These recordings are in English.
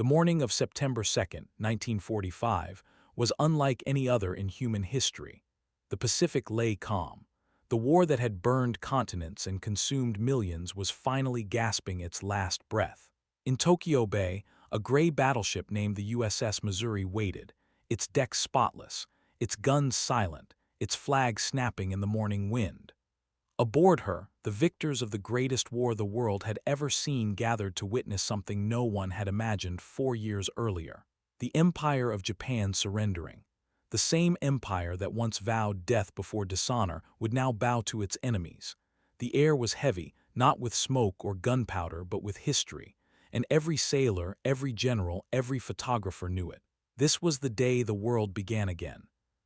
The morning of September 2nd, 1945, was unlike any other in human history. The Pacific lay calm. The war that had burned continents and consumed millions was finally gasping its last breath. In Tokyo Bay, a gray battleship named the USS Missouri waited, its decks spotless, its guns silent, its flag snapping in the morning wind. Aboard her, the victors of the greatest war the world had ever seen gathered to witness something no one had imagined 4 years earlier. The Empire of Japan surrendering. The same empire that once vowed death before dishonor would now bow to its enemies. The air was heavy, not with smoke or gunpowder but with history, and every sailor, every general, every photographer knew it. This was the day the world began again.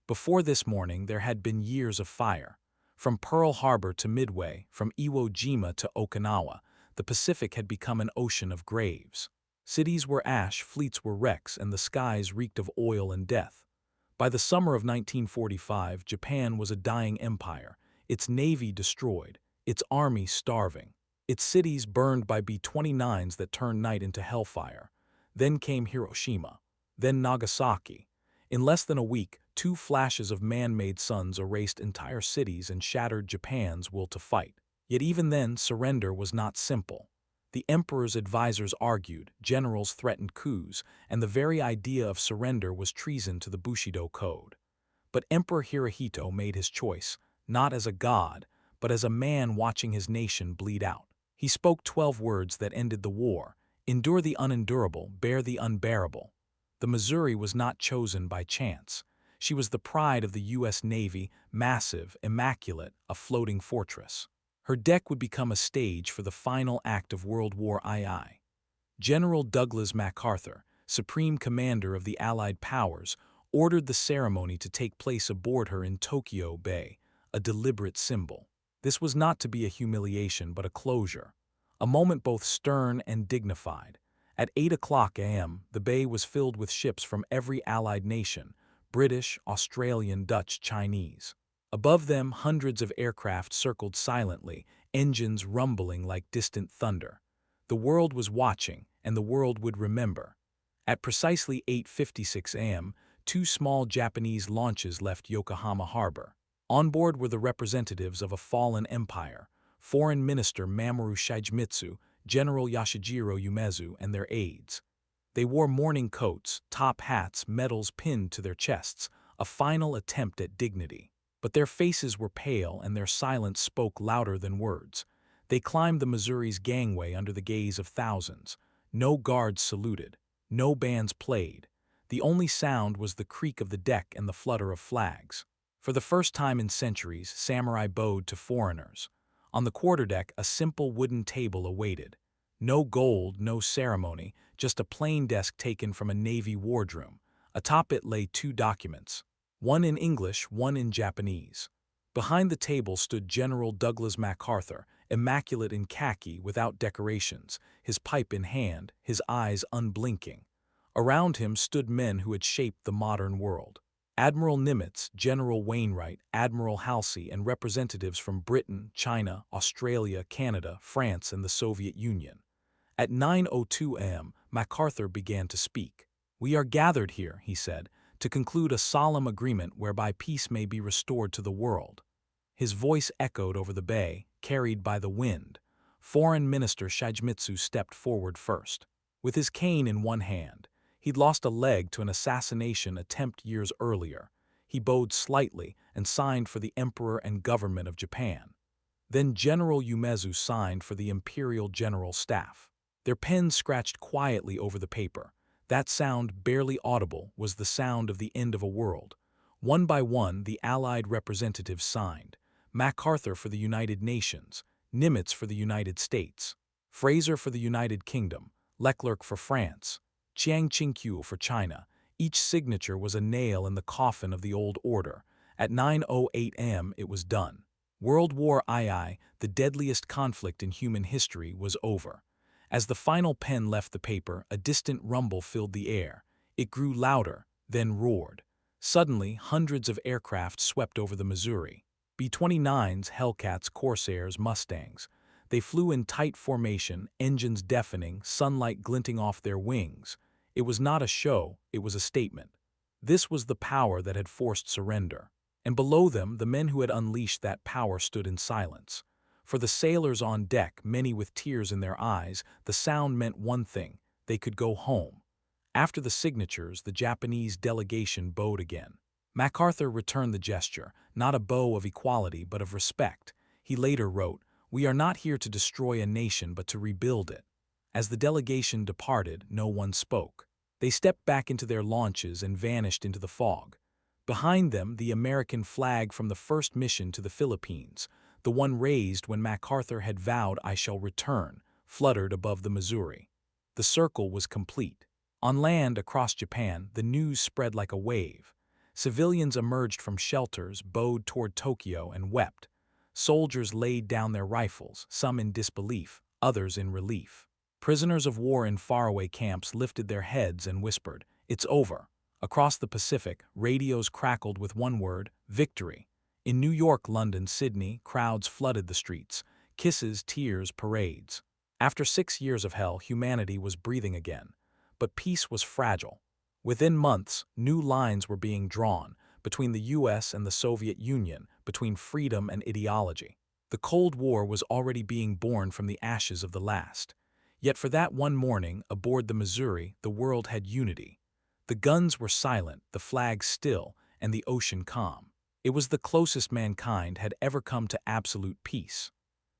Before this morning there had been years of fire. From Pearl Harbor to Midway, from Iwo Jima to Okinawa, the Pacific had become an ocean of graves. Cities were ash, fleets were wrecks, and the skies reeked of oil and death. By the summer of 1945, Japan was a dying empire, its navy destroyed, its army starving, its cities burned by B-29s that turned night into hellfire. Then came Hiroshima, then Nagasaki. In less than a week, 2 flashes of man-made suns erased entire cities and shattered Japan's will to fight. Yet even then, surrender was not simple. The emperor's advisors argued, generals threatened coups, and the very idea of surrender was treason to the Bushido Code. But Emperor Hirohito made his choice, not as a god, but as a man watching his nation bleed out. He spoke 12 words that ended the war: endure the unendurable, bear the unbearable. The Missouri was not chosen by chance. She was the pride of the U.S. Navy, massive, immaculate, a floating fortress. Her deck would become a stage for the final act of World War II. General Douglas MacArthur, Supreme Commander of the Allied Powers, ordered the ceremony to take place aboard her in Tokyo Bay, a deliberate symbol. This was not to be a humiliation but a closure, a moment both stern and dignified. At 8 a.m., the bay was filled with ships from every Allied nation: British, Australian, Dutch, Chinese. Above them, hundreds of aircraft circled silently, engines rumbling like distant thunder. The world was watching, and the world would remember. At precisely 8:56 a.m., 2 small Japanese launches left Yokohama Harbor. On board were the representatives of a fallen empire: Foreign Minister Mamoru Shigemitsu, General Yoshijiro Umezu, and their aides. They wore mourning coats, top hats, medals pinned to their chests, a final attempt at dignity. But their faces were pale and their silence spoke louder than words. They climbed the Missouri's gangway under the gaze of thousands. No guards saluted. No bands played. The only sound was the creak of the deck and the flutter of flags. For the first time in centuries, samurai bowed to foreigners. On the quarterdeck, a simple wooden table awaited. No gold, no ceremony, just a plain desk taken from a Navy wardroom. Atop it lay 2 documents, one in English, one in Japanese. Behind the table stood General Douglas MacArthur, immaculate in khaki, without decorations, his pipe in hand, his eyes unblinking. Around him stood men who had shaped the modern world: Admiral Nimitz, General Wainwright, Admiral Halsey, and representatives from Britain, China, Australia, Canada, France, and the Soviet Union. At 9:02 a.m., MacArthur began to speak. "We are gathered here," he said, "to conclude a solemn agreement whereby peace may be restored to the world." His voice echoed over the bay, carried by the wind. Foreign Minister Shigemitsu stepped forward first. With his cane in one hand, he'd lost a leg to an assassination attempt years earlier. He bowed slightly and signed for the Emperor and government of Japan. Then General Umezu signed for the Imperial General Staff. Their pens scratched quietly over the paper. That sound, barely audible, was the sound of the end of a world. One by one, the Allied representatives signed. MacArthur for the United Nations, Nimitz for the United States, Fraser for the United Kingdom, Leclerc for France, Chiang Ching-kuo for China. Each signature was a nail in the coffin of the old order. At 9:08 a.m. it was done. World War II, the deadliest conflict in human history, was over. As the final pen left the paper, a distant rumble filled the air. It grew louder, then roared. Suddenly, hundreds of aircraft swept over the Missouri. B-29s, Hellcats, Corsairs, Mustangs. They flew in tight formation, engines deafening, sunlight glinting off their wings. It was not a show, it was a statement. This was the power that had forced surrender. And below them, the men who had unleashed that power stood in silence. For the sailors on deck, many with tears in their eyes, the sound meant one thing: they could go home. After the signatures, the Japanese delegation bowed again. MacArthur returned the gesture, not a bow of equality but of respect. He later wrote, "We are not here to destroy a nation but to rebuild it." As the delegation departed, no one spoke. They stepped back into their launches and vanished into the fog. Behind them, the American flag from the first mission to the Philippines, the one raised when MacArthur had vowed "I shall return," fluttered above the Missouri. The circle was complete. On land across Japan, the news spread like a wave. Civilians emerged from shelters, bowed toward Tokyo, and wept. Soldiers laid down their rifles, some in disbelief, others in relief. Prisoners of war in faraway camps lifted their heads and whispered, "It's over." Across the Pacific, radios crackled with one word: victory. In New York, London, Sydney, crowds flooded the streets. Kisses, tears, parades. After 6 years of hell, humanity was breathing again. But peace was fragile. Within months, new lines were being drawn, between the US and the Soviet Union, between freedom and ideology. The Cold War was already being born from the ashes of the last. Yet for that one morning, aboard the Missouri, the world had unity. The guns were silent, the flag still, and the ocean calm. It was the closest mankind had ever come to absolute peace.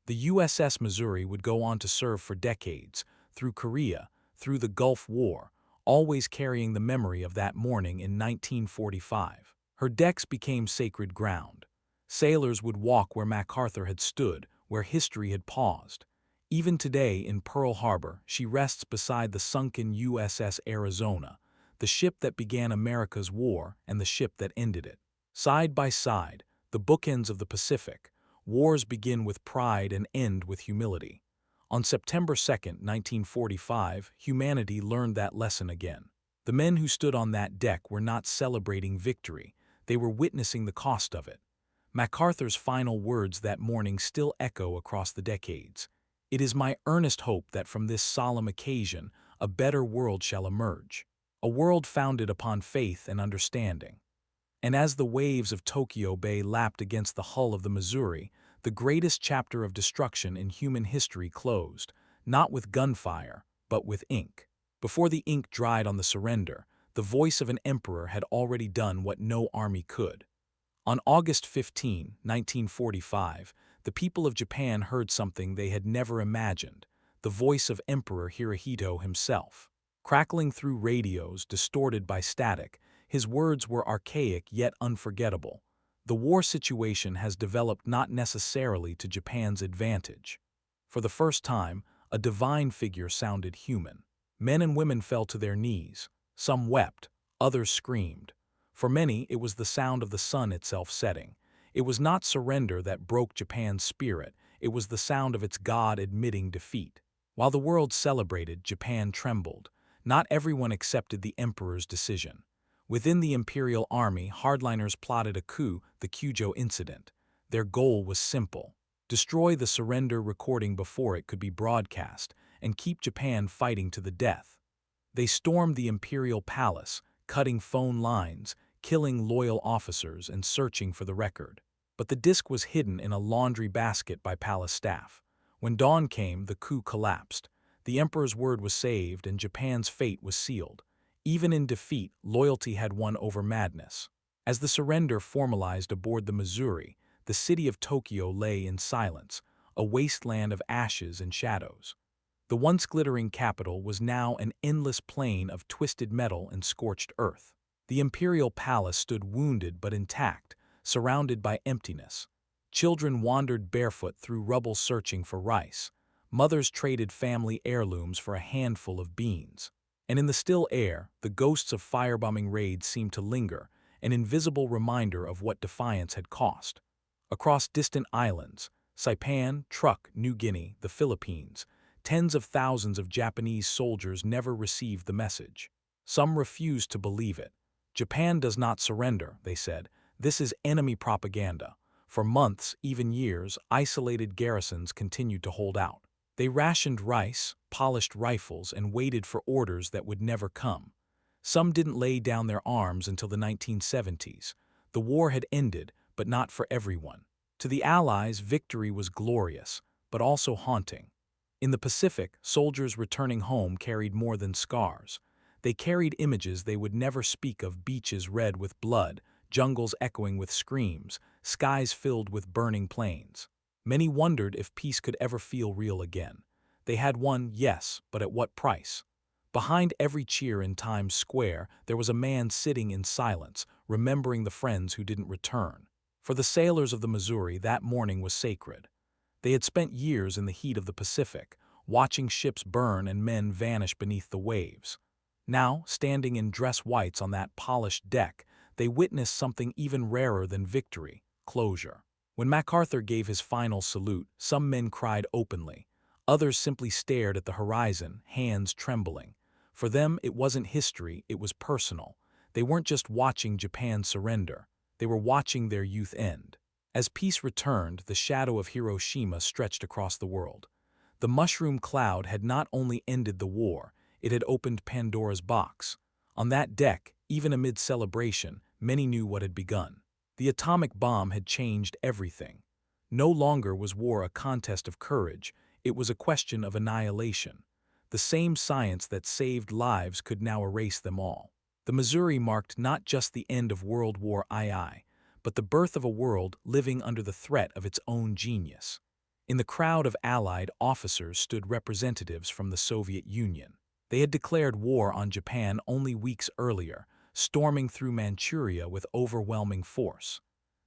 The USS Missouri would go on to serve for decades, through Korea, through the Gulf War, always carrying the memory of that morning in 1945. Her decks became sacred ground. Sailors would walk where MacArthur had stood, where history had paused. Even today in Pearl Harbor, she rests beside the sunken USS Arizona, the ship that began America's war and the ship that ended it. Side by side, the bookends of the Pacific, wars begin with pride and end with humility. On September 2, 1945, humanity learned that lesson again. The men who stood on that deck were not celebrating victory, they were witnessing the cost of it. MacArthur's final words that morning still echo across the decades. "It is my earnest hope that from this solemn occasion a better world shall emerge, a world founded upon faith and understanding." And as the waves of Tokyo Bay lapped against the hull of the Missouri, the greatest chapter of destruction in human history closed, not with gunfire, but with ink. Before the ink dried on the surrender, the voice of an emperor had already done what no army could. On August 15, 1945, the people of Japan heard something they had never imagined: the voice of Emperor Hirohito himself. Crackling through radios, distorted by static, his words were archaic yet unforgettable. "The war situation has developed not necessarily to Japan's advantage." For the first time, a divine figure sounded human. Men and women fell to their knees. Some wept, others screamed. For many, it was the sound of the sun itself setting. It was not surrender that broke Japan's spirit, it was the sound of its God admitting defeat. While the world celebrated, Japan trembled. Not everyone accepted the emperor's decision. Within the imperial army, hardliners plotted a coup, the Kyujo incident. Their goal was simple: destroy the surrender recording before it could be broadcast, and keep Japan fighting to the death. They stormed the imperial palace, cutting phone lines, killing loyal officers, and searching for the record. But the disc was hidden in a laundry basket by palace staff. When dawn came, the coup collapsed. The emperor's word was saved, and Japan's fate was sealed. Even in defeat, loyalty had won over madness. As the surrender formalized aboard the Missouri, the city of Tokyo lay in silence, a wasteland of ashes and shadows. The once glittering capital was now an endless plain of twisted metal and scorched earth. The imperial palace stood wounded but intact, surrounded by emptiness. Children wandered barefoot through rubble searching for rice. Mothers traded family heirlooms for a handful of beans. And in the still air, the ghosts of firebombing raids seemed to linger, an invisible reminder of what defiance had cost. Across distant islands, Saipan, Truk, New Guinea, the Philippines, tens of thousands of Japanese soldiers never received the message. Some refused to believe it. "Japan does not surrender," they said. "This is enemy propaganda." For months, even years, isolated garrisons continued to hold out. They rationed rice, polished rifles, and waited for orders that would never come. Some didn't lay down their arms until the 1970s. The war had ended, but not for everyone. To the Allies, victory was glorious, but also haunting. In the Pacific, soldiers returning home carried more than scars. They carried images they would never speak of: beaches red with blood, jungles echoing with screams, skies filled with burning planes. Many wondered if peace could ever feel real again. They had won, yes, but at what price? Behind every cheer in Times Square, there was a man sitting in silence, remembering the friends who didn't return. For the sailors of the Missouri, that morning was sacred. They had spent years in the heat of the Pacific, watching ships burn and men vanish beneath the waves. Now, standing in dress whites on that polished deck, they witnessed something even rarer than victory: closure. When MacArthur gave his final salute, some men cried openly. Others simply stared at the horizon, hands trembling. For them, it wasn't history, it was personal. They weren't just watching Japan surrender. They were watching their youth end. As peace returned, the shadow of Hiroshima stretched across the world. The mushroom cloud had not only ended the war, it had opened Pandora's box. On that deck, even amid celebration, many knew what had begun. The atomic bomb had changed everything. No longer was war a contest of courage, it was a question of annihilation. The same science that saved lives could now erase them all. The Missouri marked not just the end of World War II, but the birth of a world living under the threat of its own genius. In the crowd of Allied officers stood representatives from the Soviet Union. They had declared war on Japan only weeks earlier, storming through Manchuria with overwhelming force.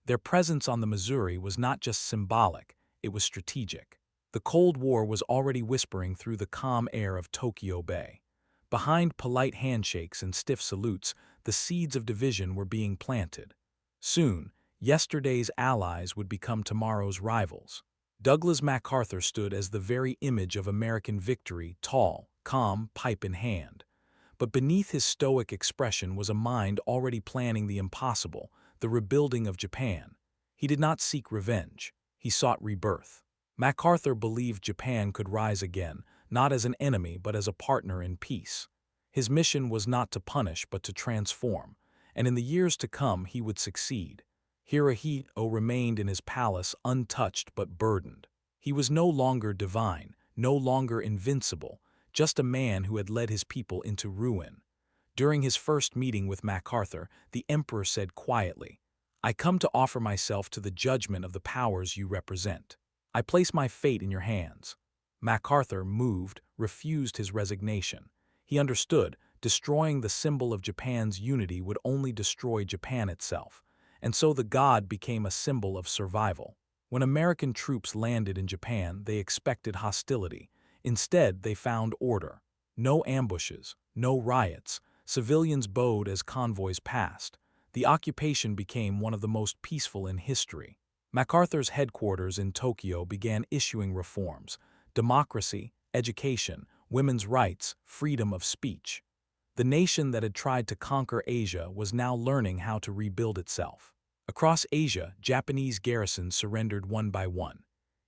Their presence on the Missouri was not just symbolic, it was strategic. The Cold War was already whispering through the calm air of Tokyo Bay. Behind polite handshakes and stiff salutes, the seeds of division were being planted. Soon, yesterday's allies would become tomorrow's rivals. Douglas MacArthur stood as the very image of American victory, tall, calm, pipe in hand. But beneath his stoic expression was a mind already planning the impossible, the rebuilding of Japan. He did not seek revenge, he sought rebirth. MacArthur believed Japan could rise again, not as an enemy but as a partner in peace. His mission was not to punish but to transform, and in the years to come he would succeed. Hirohito remained in his palace untouched but burdened. He was no longer divine, no longer invincible, just a man who had led his people into ruin. During his first meeting with MacArthur, the emperor said quietly, "I come to offer myself to the judgment of the powers you represent. I place my fate in your hands." MacArthur, moved, refused his resignation. He understood, destroying the symbol of Japan's unity would only destroy Japan itself, and so the god became a symbol of survival. When American troops landed in Japan, they expected hostility. Instead, they found order. No ambushes, no riots. Civilians bowed as convoys passed. The occupation became one of the most peaceful in history. MacArthur's headquarters in Tokyo began issuing reforms: democracy, education, women's rights, freedom of speech. The nation that had tried to conquer Asia was now learning how to rebuild itself. Across Asia, Japanese garrisons surrendered one by one.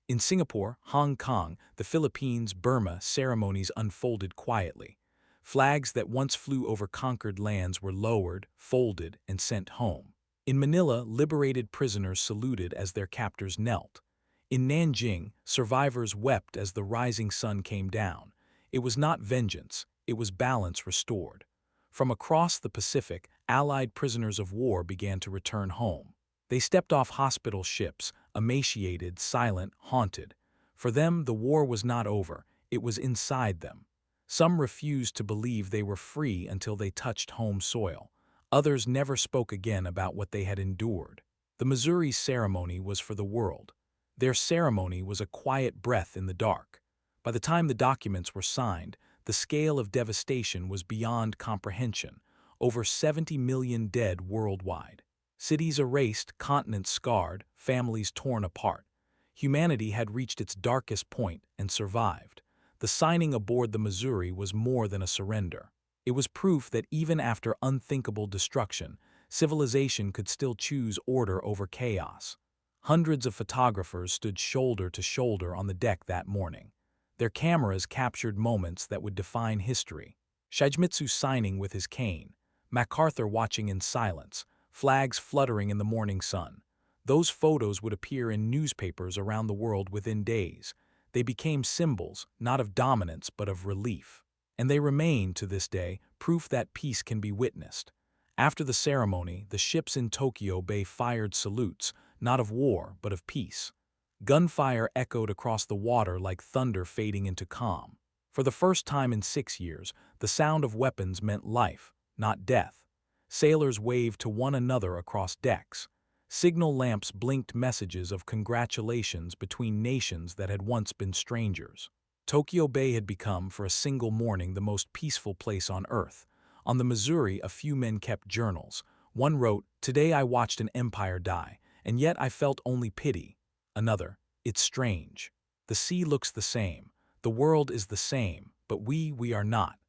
In Singapore, Hong Kong, the Philippines, Burma, ceremonies unfolded quietly. Flags that once flew over conquered lands were lowered, folded, and sent home. In Manila, liberated prisoners saluted as their captors knelt. In Nanjing, survivors wept as the rising sun came down. It was not vengeance, it was balance restored. From across the Pacific, Allied prisoners of war began to return home. They stepped off hospital ships, emaciated, silent, haunted. For them, the war was not over, it was inside them. Some refused to believe they were free until they touched home soil. Others never spoke again about what they had endured. The Missouri ceremony was for the world. Their ceremony was a quiet breath in the dark. By the time the documents were signed, the scale of devastation was beyond comprehension: over 70 million dead worldwide. Cities erased, continents scarred, families torn apart. Humanity had reached its darkest point and survived. The signing aboard the Missouri was more than a surrender. It was proof that even after unthinkable destruction, civilization could still choose order over chaos. Hundreds of photographers stood shoulder to shoulder on the deck that morning. Their cameras captured moments that would define history. Shigemitsu signing with his cane, MacArthur watching in silence, flags fluttering in the morning sun. Those photos would appear in newspapers around the world within days. They became symbols, not of dominance but of relief. And they remain, to this day, proof that peace can be witnessed. After the ceremony, the ships in Tokyo Bay fired salutes, not of war but of peace. Gunfire echoed across the water like thunder fading into calm. For the first time in 6 years, the sound of weapons meant life, not death. Sailors waved to one another across decks. Signal lamps blinked messages of congratulations between nations that had once been strangers. Tokyo Bay had become, for a single morning, the most peaceful place on Earth. On the Missouri, a few men kept journals. One wrote, "Today I watched an empire die, and yet I felt only pity." Another, "It's strange. The sea looks the same. The world is the same, but we are not."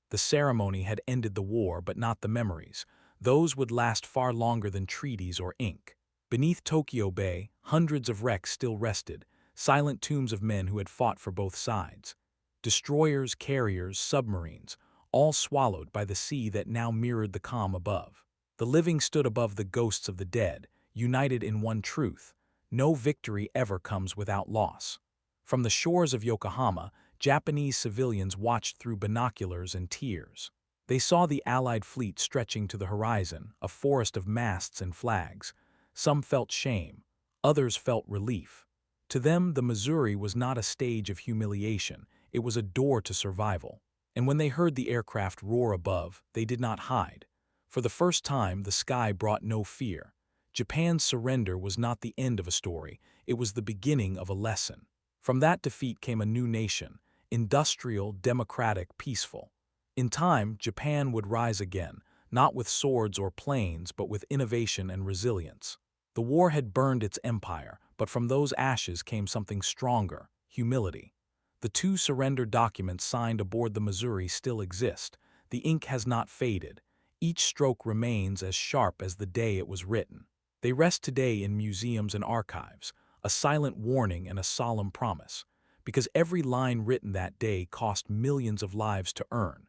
The ceremony had ended the war, but not the memories. Those would last far longer than treaties or ink. Beneath Tokyo Bay, hundreds of wrecks still rested, silent tombs of men who had fought for both sides. Destroyers, carriers, submarines, all swallowed by the sea that now mirrored the calm above. The living stood above the ghosts of the dead, united in one truth: no victory ever comes without loss. From the shores of Yokohama, Japanese civilians watched through binoculars and tears. They saw the Allied fleet stretching to the horizon, a forest of masts and flags. Some felt shame, others felt relief. To them, the Missouri was not a stage of humiliation, it was a door to survival. And when they heard the aircraft roar above, they did not hide. For the first time, the sky brought no fear. Japan's surrender was not the end of a story, it was the beginning of a lesson. From that defeat came a new nation, industrial, democratic, peaceful. In time, Japan would rise again, not with swords or planes, but with innovation and resilience. The war had burned its empire, but from those ashes came something stronger: humility. The 2 surrender documents signed aboard the Missouri still exist. The ink has not faded. Each stroke remains as sharp as the day it was written. They rest today in museums and archives, a silent warning and a solemn promise, because every line written that day cost millions of lives to earn.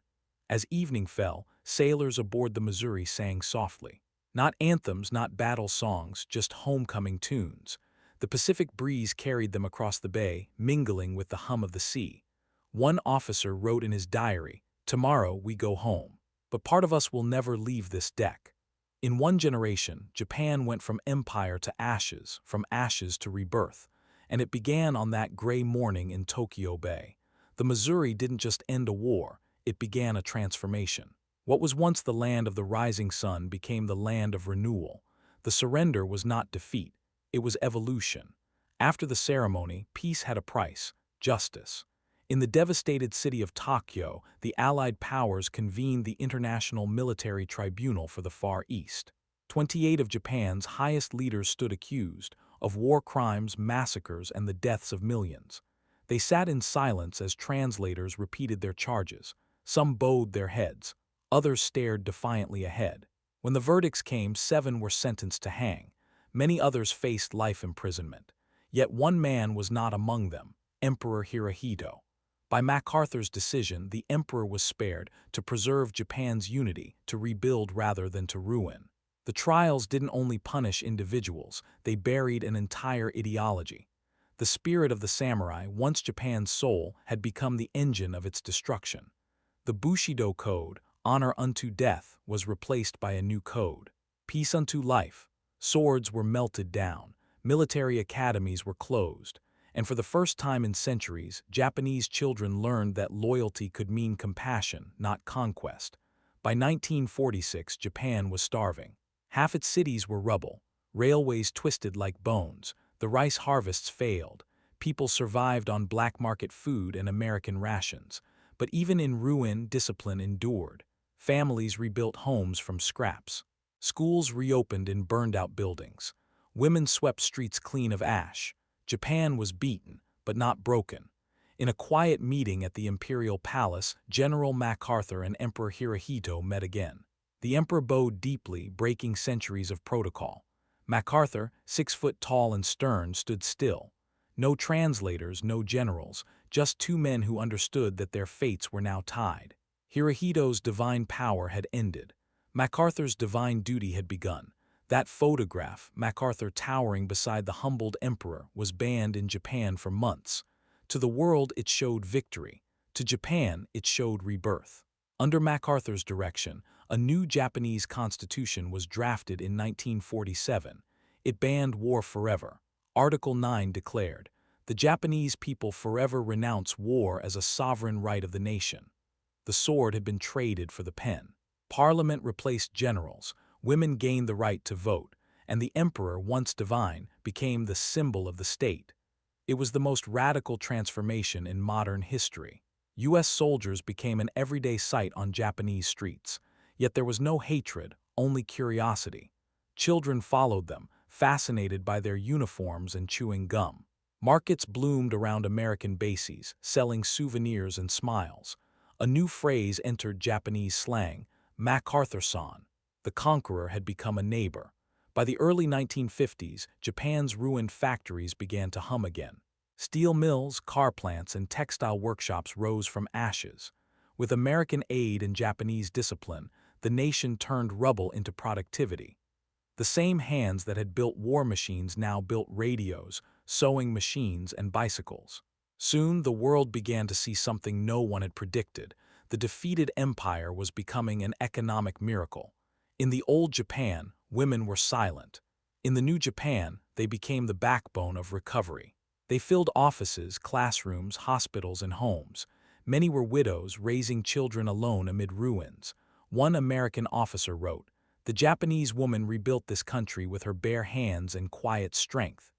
As evening fell, sailors aboard the Missouri sang softly. Not anthems, not battle songs, just homecoming tunes. The Pacific breeze carried them across the bay, mingling with the hum of the sea. One officer wrote in his diary, "Tomorrow we go home, but part of us will never leave this deck." In one generation, Japan went from empire to ashes, from ashes to rebirth, and it began on that gray morning in Tokyo Bay. The Missouri didn't just end a war, it began a transformation. What was once the land of the rising sun became the land of renewal. The surrender was not defeat, it was evolution. After the ceremony, peace had a price: justice. In the devastated city of Tokyo, the Allied powers convened the International Military Tribunal for the Far East. 28 of Japan's highest leaders stood accused of war crimes, massacres, and the deaths of millions. They sat in silence as translators repeated their charges. Some bowed their heads, others stared defiantly ahead. When the verdicts came, 7 were sentenced to hang. Many others faced life imprisonment. Yet one man was not among them: Emperor Hirohito. By MacArthur's decision, the emperor was spared to preserve Japan's unity, to rebuild rather than to ruin. The trials didn't only punish individuals, they buried an entire ideology. The spirit of the samurai, once Japan's soul, had become the engine of its destruction. The Bushido Code, honor unto death, was replaced by a new code: peace unto life. Swords were melted down, military academies were closed, and for the first time in centuries, Japanese children learned that loyalty could mean compassion, not conquest. By 1946, Japan was starving. Half its cities were rubble, railways twisted like bones, the rice harvests failed, people survived on black market food and American rations. But even in ruin, discipline endured. Families rebuilt homes from scraps. Schools reopened in burned-out buildings. Women swept streets clean of ash. Japan was beaten, but not broken. In a quiet meeting at the Imperial Palace, General MacArthur and Emperor Hirohito met again. The emperor bowed deeply, breaking centuries of protocol. MacArthur, 6 foot tall and stern, stood still. No translators, no generals, just two men who understood that their fates were now tied. Hirohito's divine power had ended. MacArthur's divine duty had begun. That photograph, MacArthur towering beside the humbled emperor, was banned in Japan for months. To the world it showed victory. To Japan it showed rebirth. Under MacArthur's direction, a new Japanese constitution was drafted in 1947. It banned war forever. Article 9 declared, "The Japanese people forever renounce war as a sovereign right of the nation." The sword had been traded for the pen. Parliament replaced generals, women gained the right to vote, and the emperor, once divine, became the symbol of the state. It was the most radical transformation in modern history. U.S. soldiers became an everyday sight on Japanese streets, yet there was no hatred, only curiosity. Children followed them, fascinated by their uniforms and chewing gum. Markets bloomed around American bases, selling souvenirs and smiles. A new phrase entered Japanese slang, MacArthur-san. The conqueror had become a neighbor. By the early 1950s, Japan's ruined factories began to hum again. Steel mills, car plants, and textile workshops rose from ashes. With American aid and Japanese discipline, the nation turned rubble into productivity. The same hands that had built war machines now built radios, sewing machines, and bicycles. Soon, the world began to see something no one had predicted. The defeated empire was becoming an economic miracle. In the old Japan, women were silent. In the new Japan, they became the backbone of recovery. They filled offices, classrooms, hospitals, and homes. Many were widows, raising children alone amid ruins. One American officer wrote, "The Japanese woman rebuilt this country with her bare hands and quiet strength."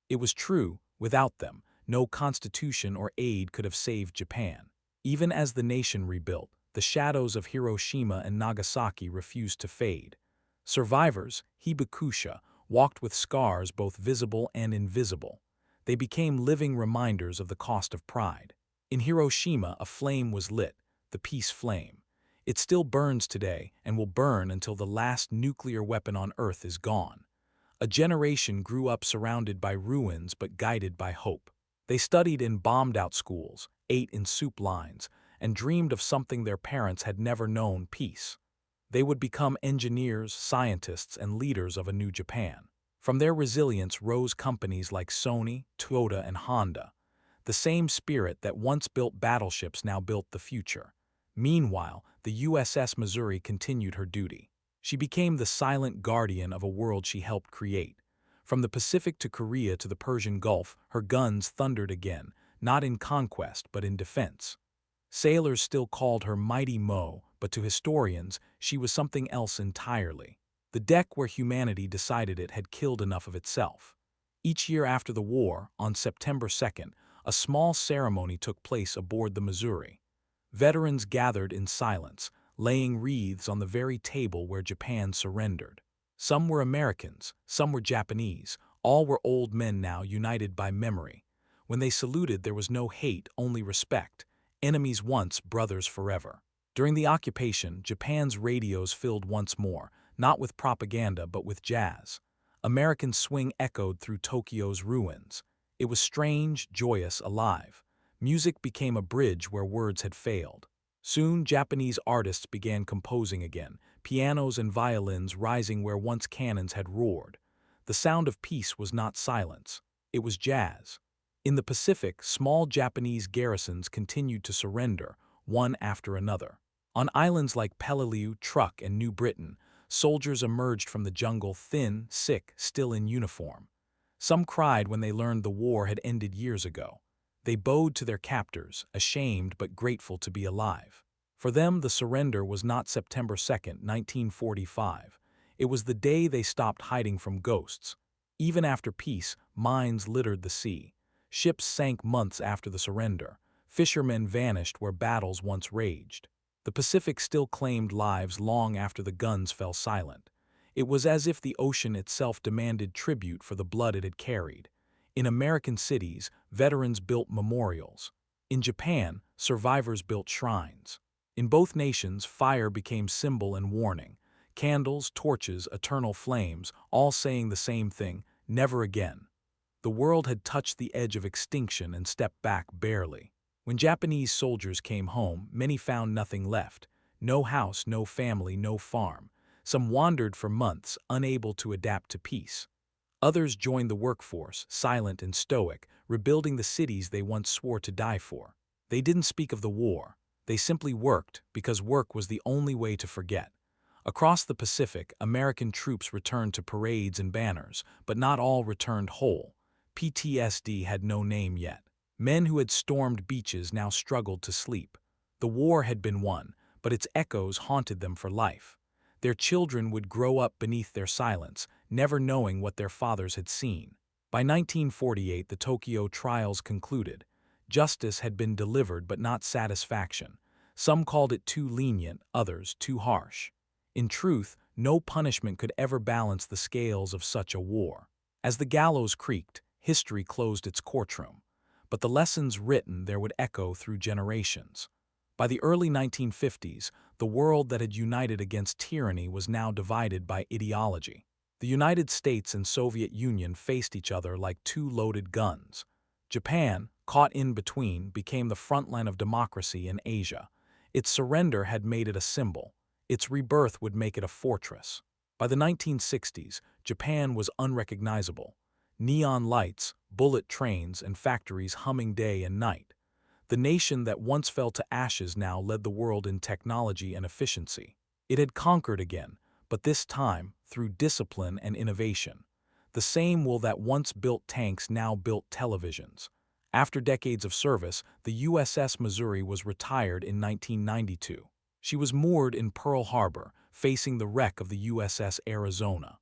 It was true, without them, no constitution or aid could have saved Japan. Even as the nation rebuilt, the shadows of Hiroshima and Nagasaki refused to fade. Survivors, hibakusha, walked with scars both visible and invisible. They became living reminders of the cost of pride. In Hiroshima, a flame was lit, the peace flame. It still burns today and will burn until the last nuclear weapon on Earth is gone. A generation grew up surrounded by ruins but guided by hope. They studied in bombed-out schools, ate in soup lines, and dreamed of something their parents had never known: peace. They would become engineers, scientists, and leaders of a new Japan. From their resilience rose companies like Sony, Toyota, and Honda. The same spirit that once built battleships now built the future. Meanwhile, the USS Missouri continued her duty. She became the silent guardian of a world she helped create. From the Pacific to Korea to the Persian Gulf, her guns thundered again, not in conquest but in defense. Sailors still called her Mighty Mo, but to historians, she was something else entirely. The deck where humanity decided it had killed enough of itself. Each year after the war, on September 2nd, a small ceremony took place aboard the Missouri. Veterans gathered in silence, laying wreaths on the very table where Japan surrendered. Some were Americans, some were Japanese, all were old men now united by memory. When they saluted, there was no hate, only respect. Enemies once, brothers forever. During the occupation, Japan's radios filled once more, not with propaganda but with jazz. American swing echoed through Tokyo's ruins. It was strange, joyous, alive. Music became a bridge where words had failed. Soon, Japanese artists began composing again, pianos and violins rising where once cannons had roared. The sound of peace was not silence. It was jazz. In the Pacific, small Japanese garrisons continued to surrender, one after another. On islands like Peleliu, Truk, and New Britain, soldiers emerged from the jungle thin, sick, still in uniform. Some cried when they learned the war had ended years ago. They bowed to their captors, ashamed but grateful to be alive. For them, the surrender was not September 2nd, 1945. It was the day they stopped hiding from ghosts. Even after peace, mines littered the sea. Ships sank months after the surrender. Fishermen vanished where battles once raged. The Pacific still claimed lives long after the guns fell silent. It was as if the ocean itself demanded tribute for the blood it had carried. In American cities, veterans built memorials. In Japan, survivors built shrines. In both nations, fire became symbol and warning. Candles, torches, eternal flames, all saying the same thing: never again. The world had touched the edge of extinction and stepped back barely. When Japanese soldiers came home, many found nothing left. No house, no family, no farm. Some wandered for months, unable to adapt to peace. Others joined the workforce, silent and stoic, rebuilding the cities they once swore to die for. They didn't speak of the war. They simply worked, because work was the only way to forget. Across the Pacific, American troops returned to parades and banners, but not all returned whole. PTSD had no name yet. Men who had stormed beaches now struggled to sleep. The war had been won, but its echoes haunted them for life. Their children would grow up beneath their silence, never knowing what their fathers had seen. By 1948, the Tokyo trials concluded. Justice had been delivered, but not satisfaction. Some called it too lenient, others too harsh. In truth, no punishment could ever balance the scales of such a war. As the gallows creaked, history closed its courtroom. But the lessons written there would echo through generations. By the early 1950s, the world that had united against tyranny was now divided by ideology. The United States and Soviet Union faced each other like two loaded guns. Japan, caught in between, became the front line of democracy in Asia. Its surrender had made it a symbol. Its rebirth would make it a fortress. By the 1960s, Japan was unrecognizable. Neon lights, bullet trains, and factories humming day and night. The nation that once fell to ashes now led the world in technology and efficiency. It had conquered again, but this time through discipline and innovation. The same will that once built tanks now built televisions. After decades of service, the USS Missouri was retired in 1992. She was moored in Pearl Harbor, facing the wreck of the USS Arizona.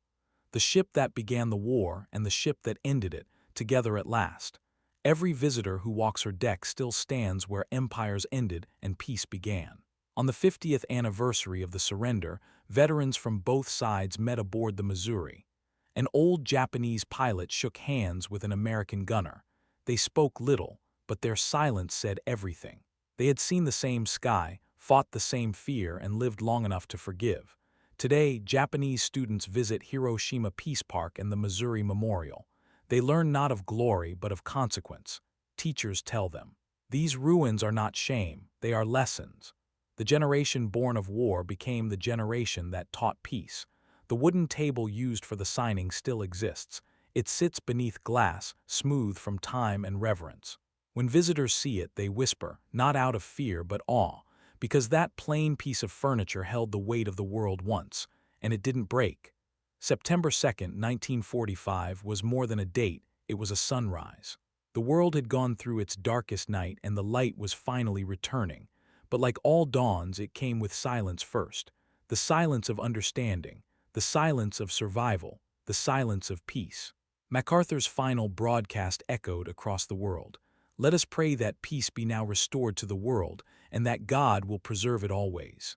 The ship that began the war and the ship that ended it, together at last. Every visitor who walks her deck still stands where empires ended and peace began. On the 50th anniversary of the surrender, veterans from both sides met aboard the Missouri. An old Japanese pilot shook hands with an American gunner. They spoke little, but their silence said everything. They had seen the same sky, fought the same fear, and lived long enough to forgive. Today, Japanese students visit Hiroshima Peace Park and the Missouri Memorial. They learn not of glory, but of consequence. Teachers tell them. These ruins are not shame, they are lessons. The generation born of war became the generation that taught peace. The wooden table used for the signing still exists. It sits beneath glass, smooth from time and reverence. When visitors see it, they whisper, not out of fear but awe, because that plain piece of furniture held the weight of the world once, and it didn't break. September 2nd, 1945 was more than a date, it was a sunrise. The world had gone through its darkest night and the light was finally returning. But like all dawns, it came with silence first. The silence of understanding, the silence of survival, the silence of peace. MacArthur's final broadcast echoed across the world. Let us pray that peace be now restored to the world and that God will preserve it always.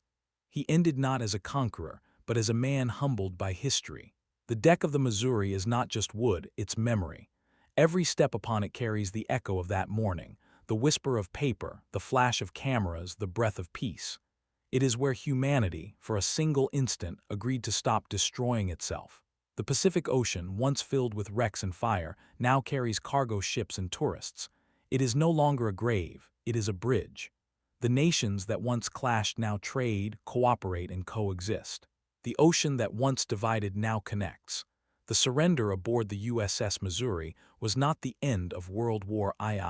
He ended not as a conqueror, but as a man humbled by history. The deck of the Missouri is not just wood, it's memory. Every step upon it carries the echo of that morning, the whisper of paper, the flash of cameras, the breath of peace. It is where humanity, for a single instant, agreed to stop destroying itself. The Pacific Ocean, once filled with wrecks and fire, now carries cargo ships and tourists. It is no longer a grave, it is a bridge. The nations that once clashed now trade, cooperate, and coexist. The ocean that once divided now connects. The surrender aboard the USS Missouri was not the end of World War II.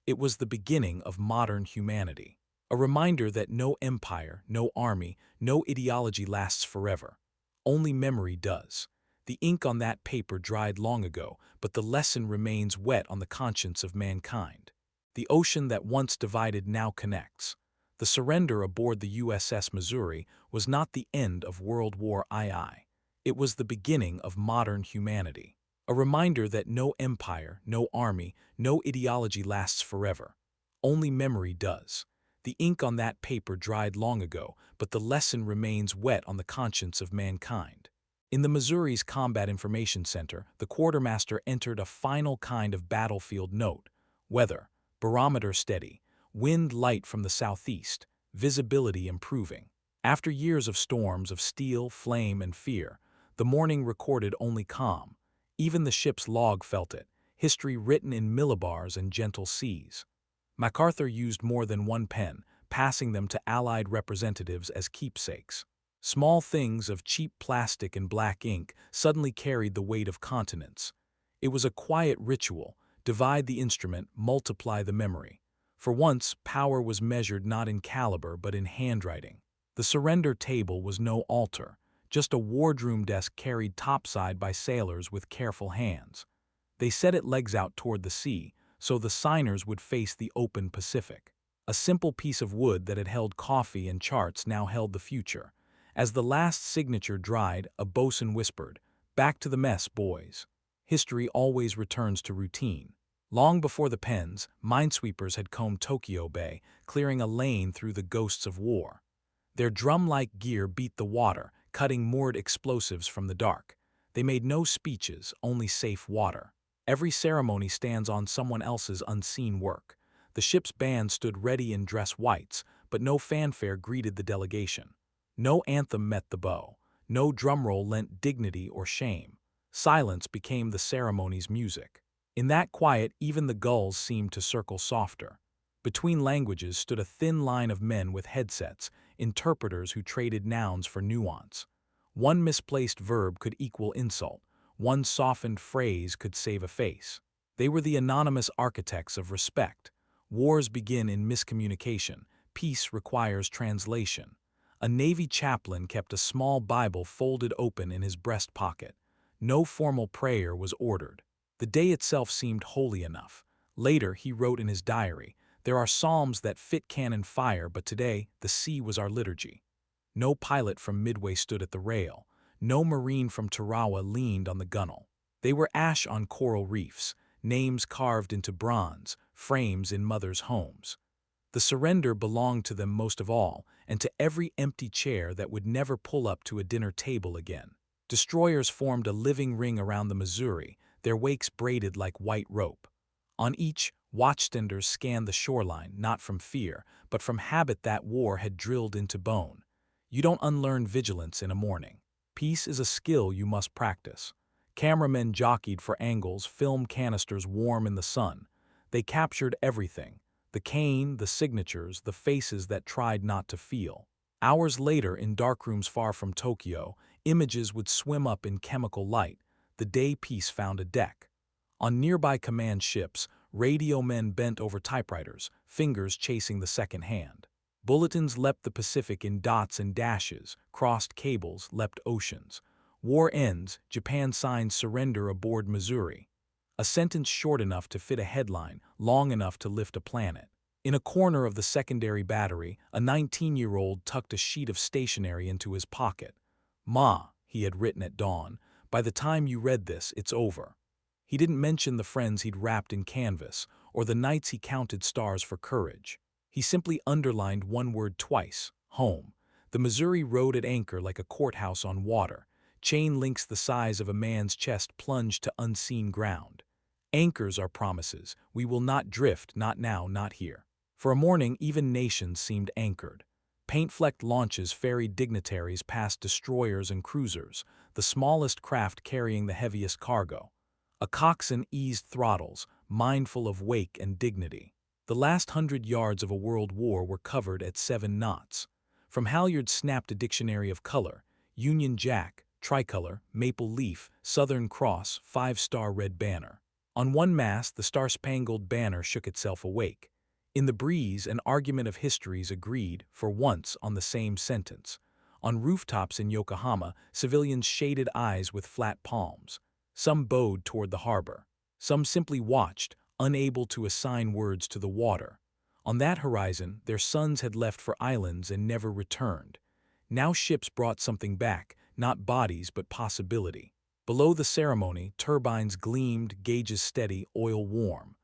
It was the beginning of modern humanity. A reminder that no empire, no army, no ideology lasts forever. Only memory does. The ink on that paper dried long ago, but the lesson remains wet on the conscience of mankind. The ocean that once divided now connects. The surrender aboard the USS Missouri was not the end of World War II. It was the beginning of modern humanity. A reminder that no empire, no army, no ideology lasts forever. Only memory does. The ink on that paper dried long ago, but the lesson remains wet on the conscience of mankind. In the Missouri's Combat Information Center, the quartermaster entered a final kind of battlefield note. Weather, barometer steady, wind light from the southeast, visibility improving. After years of storms of steel, flame, and fear, the morning recorded only calm. Even the ship's log felt it, history written in millibars and gentle seas. MacArthur used more than one pen, passing them to Allied representatives as keepsakes. Small things of cheap plastic and black ink suddenly carried the weight of continents. It was a quiet ritual: divide the instrument, multiply the memory. For once, power was measured not in caliber but in handwriting. The surrender table was no altar, just a wardroom desk carried topside by sailors with careful hands. They set it legs out toward the sea, so the signers would face the open Pacific. A simple piece of wood that had held coffee and charts now held the future. As the last signature dried, a bosun whispered, "Back to the mess, boys." History always returns to routine. Long before the pens, minesweepers had combed Tokyo Bay, clearing a lane through the ghosts of war. Their drum-like gear beat the water, cutting moored explosives from the dark. They made no speeches, only safe water. Every ceremony stands on someone else's unseen work. The ship's band stood ready in dress whites, but no fanfare greeted the delegation. No anthem met the bow. No drumroll lent dignity or shame. Silence became the ceremony's music. In that quiet, even the gulls seemed to circle softer. Between languages stood a thin line of men with headsets, interpreters who traded nouns for nuance. One misplaced verb could equal insult. One softened phrase could save a face. They were the anonymous architects of respect. Wars begin in miscommunication. Peace requires translation. A Navy chaplain kept a small Bible folded open in his breast pocket. No formal prayer was ordered. The day itself seemed holy enough. Later, he wrote in his diary, "There are psalms that fit cannon fire, but today the sea was our liturgy." No pilot from Midway stood at the rail. No Marine from Tarawa leaned on the gunwale. They were ash on coral reefs, names carved into bronze, frames in mothers' homes. The surrender belonged to them most of all, and to every empty chair that would never pull up to a dinner table again. Destroyers formed a living ring around the Missouri, their wakes braided like white rope. On each, watchtenders scanned the shoreline, not from fear, but from habit that war had drilled into bone. You don't unlearn vigilance in a morning. Peace is a skill you must practice. Cameramen jockeyed for angles, film canisters warm in the sun. They captured everything: the cane, the signatures, the faces that tried not to feel. Hours later, in darkrooms far from Tokyo, images would swim up in chemical light. The day peace found a deck. On nearby command ships, radio men bent over typewriters, fingers chasing the second hand. Bulletins leapt the Pacific in dots and dashes, crossed cables, leapt oceans. War ends, Japan signs surrender aboard Missouri. A sentence short enough to fit a headline, long enough to lift a planet. In a corner of the secondary battery, a 19-year-old tucked a sheet of stationery into his pocket. "Ma," he had written at dawn, "by the time you read this, it's over." He didn't mention the friends he'd wrapped in canvas, or the nights he counted stars for courage. He simply underlined one word twice: home. The Missouri rode at anchor like a courthouse on water. Chain links the size of a man's chest plunged to unseen ground. Anchors are promises. We will not drift, not now, not here. For a morning, even nations seemed anchored. Paint-flecked launches ferried dignitaries past destroyers and cruisers, the smallest craft carrying the heaviest cargo. A coxswain eased throttles, mindful of wake and dignity. The last 100 yards of a world war were covered at 7 knots. From halyards snapped a dictionary of color: Union Jack, tricolor, maple leaf, Southern Cross, 5-star red banner. On one mast, the star-spangled banner shook itself awake. In the breeze, an argument of histories agreed, for once, on the same sentence. On rooftops in Yokohama, civilians shaded eyes with flat palms. Some bowed toward the harbor. Some simply watched, unable to assign words to the water. On that horizon, their sons had left for islands and never returned. Now ships brought something back, not bodies but possibility. Below the ceremony, turbines gleamed, gauges steady, oil warm.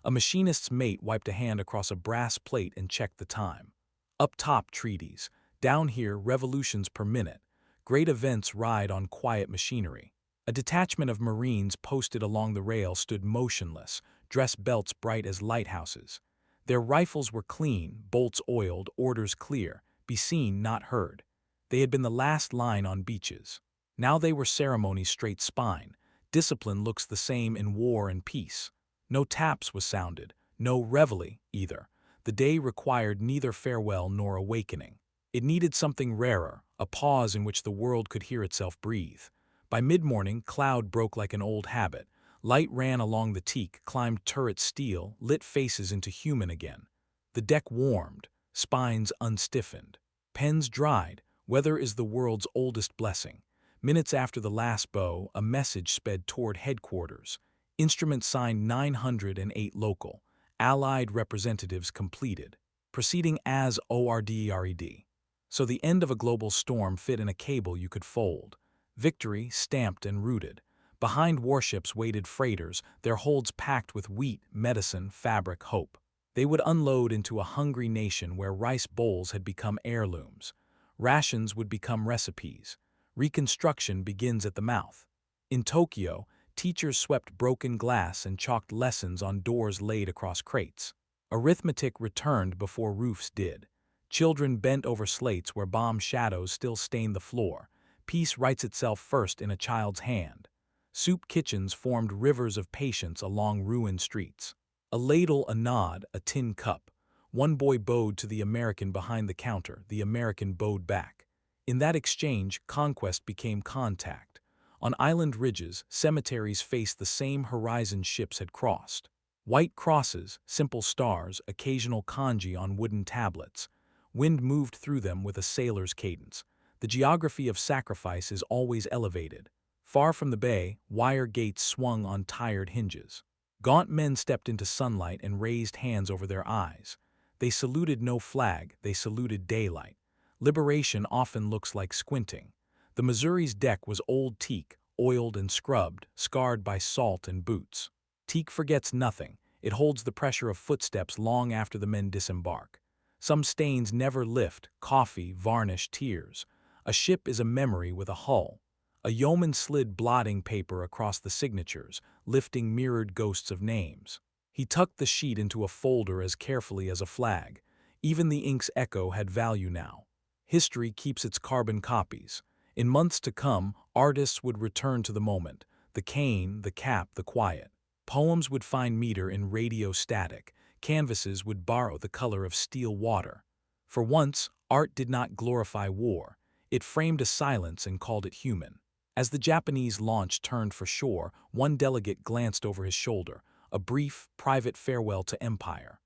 A machinist's mate wiped a hand across a brass plate and checked the time. Up top, treaties. Down here, revolutions per minute. Great events ride on quiet machinery. A detachment of Marines posted along the rail stood motionless, dress belts bright as lighthouses. Their rifles were clean, bolts oiled, orders clear: be seen, not heard. They had been the last line on beaches. Now they were ceremony's straight spine. Discipline looks the same in war and peace. No taps was sounded, No reveille, either. The day required neither farewell nor awakening. It needed something rarer, a pause in which the world could hear itself breathe. By mid-morning, cloud broke like an old habit. Light ran along the teak, climbed turret steel, lit faces into human again. The deck warmed, spines unstiffened. Pens dried. Weather is the world's oldest blessing. Minutes after the last bow, a message sped toward headquarters. Instrument signed 908 local. Allied representatives completed. Proceeding as ORDERED. So the end of a global storm fit in a cable you could fold. Victory stamped and rooted. Behind warships waited freighters, their holds packed with wheat, medicine, fabric, hope. They would unload into a hungry nation where rice bowls had become heirlooms. Rations would become recipes. Reconstruction begins at the mouth. In Tokyo, teachers swept broken glass and chalked lessons on doors laid across crates. Arithmetic returned before roofs did. Children bent over slates where bomb shadows still stained the floor. Peace writes itself first in a child's hand. Soup kitchens formed rivers of patience along ruined streets. A ladle, a nod, a tin cup. One boy bowed to the American behind the counter, the American bowed back. In that exchange, conquest became contact. On island ridges, cemeteries faced the same horizon ships had crossed. White crosses, simple stars, occasional kanji on wooden tablets. Wind moved through them with a sailor's cadence. The geography of sacrifice is always elevated. Far from the bay, wire gates swung on tired hinges. Gaunt men stepped into sunlight and raised hands over their eyes. They saluted no flag, they saluted daylight. Liberation often looks like squinting. The Missouri's deck was old teak, oiled and scrubbed, scarred by salt and boots. Teak forgets nothing. It holds the pressure of footsteps long after the men disembark. Some stains never lift: coffee, varnish, tears. A ship is a memory with a hull. A yeoman slid blotting paper across the signatures, lifting mirrored ghosts of names. He tucked the sheet into a folder as carefully as a flag. Even the ink's echo had value now. History keeps its carbon copies. In months to come, artists would return to the moment. The cane, the cap, the quiet. Poems would find meter in radio static. Canvases would borrow the color of steel water. For once, art did not glorify war. It framed a silence and called it human. As the Japanese launch turned for shore, one delegate glanced over his shoulder, a brief, private farewell to empire.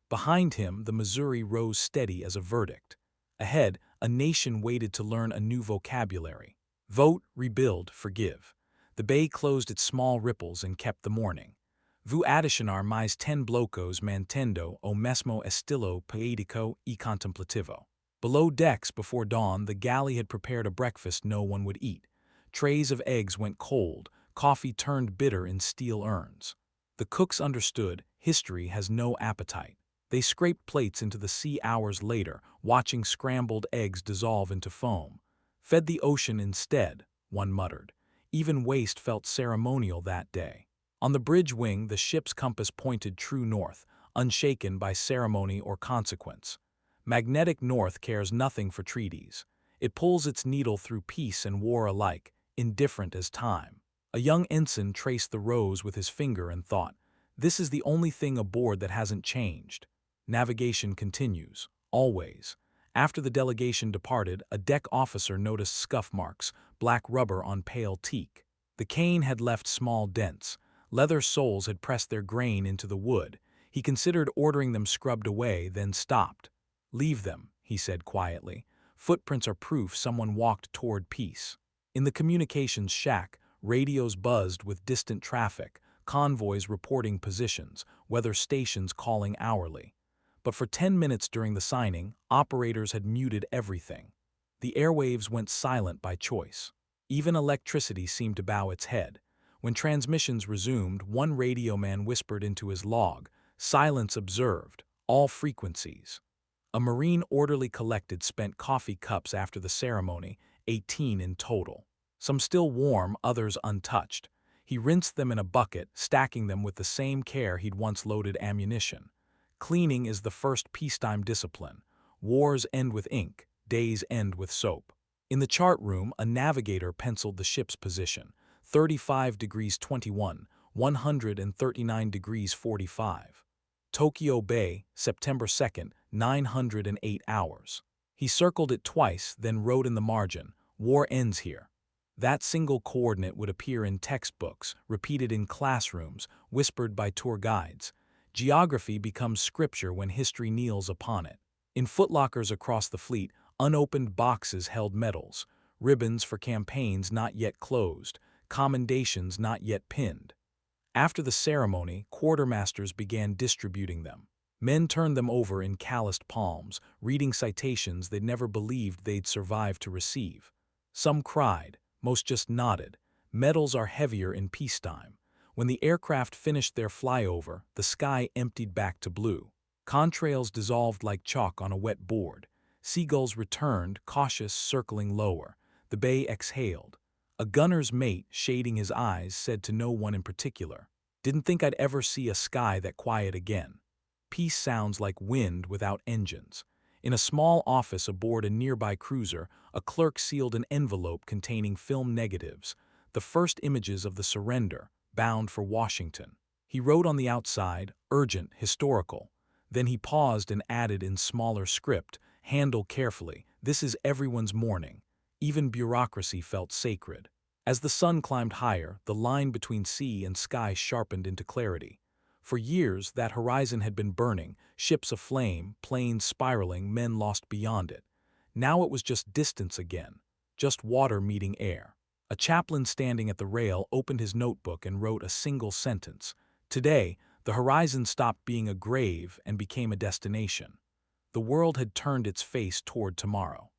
Behind him, the Missouri rose steady as a verdict. Ahead, a nation waited to learn a new vocabulary. Vote, rebuild, forgive. The bay closed its small ripples and kept the morning. Vu adicionar mais 10 blocos mantendo o mesmo estilo poético e contemplativo. Below decks, before dawn, the galley had prepared a breakfast no one would eat. Trays of eggs went cold, coffee turned bitter in steel urns. The cooks understood, history has no appetite. They scraped plates into the sea hours later, watching scrambled eggs dissolve into foam. Fed the ocean instead, one muttered. Even waste felt ceremonial that day. On the bridge wing, the ship's compass pointed true north, unshaken by ceremony or consequence. Magnetic north cares nothing for treaties. It pulls its needle through peace and war alike, indifferent as time. A young ensign traced the rose with his finger and thought, "This is the only thing aboard that hasn't changed." Navigation continues, always. After the delegation departed, a deck officer noticed scuff marks, black rubber on pale teak. The cane had left small dents. Leather soles had pressed their grain into the wood. He considered ordering them scrubbed away, then stopped. "Leave them," he said quietly. "Footprints are proof someone walked toward peace." In the communications shack, radios buzzed with distant traffic, convoys reporting positions, weather stations calling hourly. But for 10 minutes during the signing, operators had muted everything. The airwaves went silent by choice. Even electricity seemed to bow its head. When transmissions resumed, one radio man whispered into his log, "Silence observed, all frequencies." A Marine orderly collected spent coffee cups after the ceremony, 18 in total. Some still warm, others untouched. He rinsed them in a bucket, stacking them with the same care he'd once loaded ammunition. Cleaning is the first peacetime discipline. Wars end with ink, days end with soap. In the chart room, a navigator penciled the ship's position: 35 degrees 21, 139 degrees 45. Tokyo Bay, September 2nd, 908 hours. He circled it twice, then wrote in the margin, "War ends here." That single coordinate would appear in textbooks, repeated in classrooms, whispered by tour guides. Geography becomes scripture when history kneels upon it. In footlockers across the fleet, unopened boxes held medals, ribbons for campaigns not yet closed, commendations not yet pinned. After the ceremony, quartermasters began distributing them. Men turned them over in calloused palms, reading citations they'd never believed they'd survive to receive. Some cried, most just nodded. Medals are heavier in peacetime. When the aircraft finished their flyover, the sky emptied back to blue. Contrails dissolved like chalk on a wet board. Seagulls returned, cautious, circling lower. The bay exhaled. A gunner's mate, shading his eyes, said to no one in particular, "Didn't think I'd ever see a sky that quiet again." Peace sounds like wind without engines. In a small office aboard a nearby cruiser, a clerk sealed an envelope containing film negatives, the first images of the surrender, bound for Washington. He wrote on the outside, "Urgent, historical." Then he paused and added in smaller script, "Handle carefully, this is everyone's mourning." Even bureaucracy felt sacred. As the sun climbed higher, the line between sea and sky sharpened into clarity. For years, that horizon had been burning, ships aflame, planes spiraling, men lost beyond it. Now it was just distance again, just water meeting air. A chaplain standing at the rail opened his notebook and wrote a single sentence. Today, the horizon stopped being a grave and became a destination. The world had turned its face toward tomorrow.